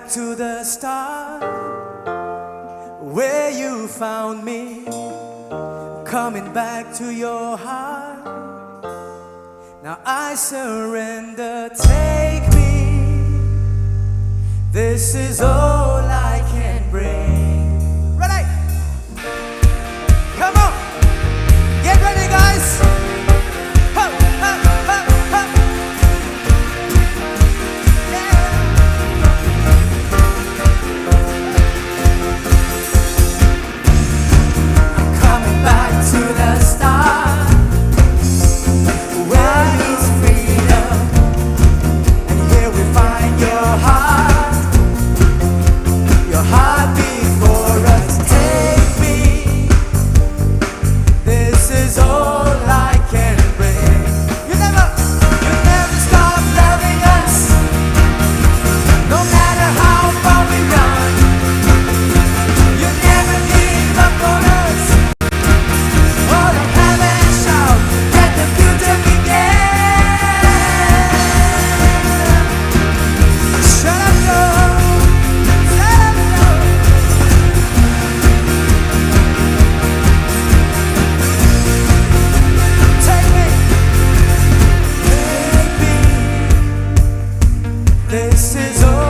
back to the start, where you found me, coming back to your heart. Now I surrender, take me. This is all I can bring. Ready? Come on, get ready, guys. Ho, ho, ho, ho. Yeah. I'm coming back to the start, where is freedom, and here we find your heart. Your heart beats for us. Take me. This is all I can bring. You never stop loving us, no matter how far we run. You never give up on us. All of heaven shout, let the future begin. Shut up, Lord. This is all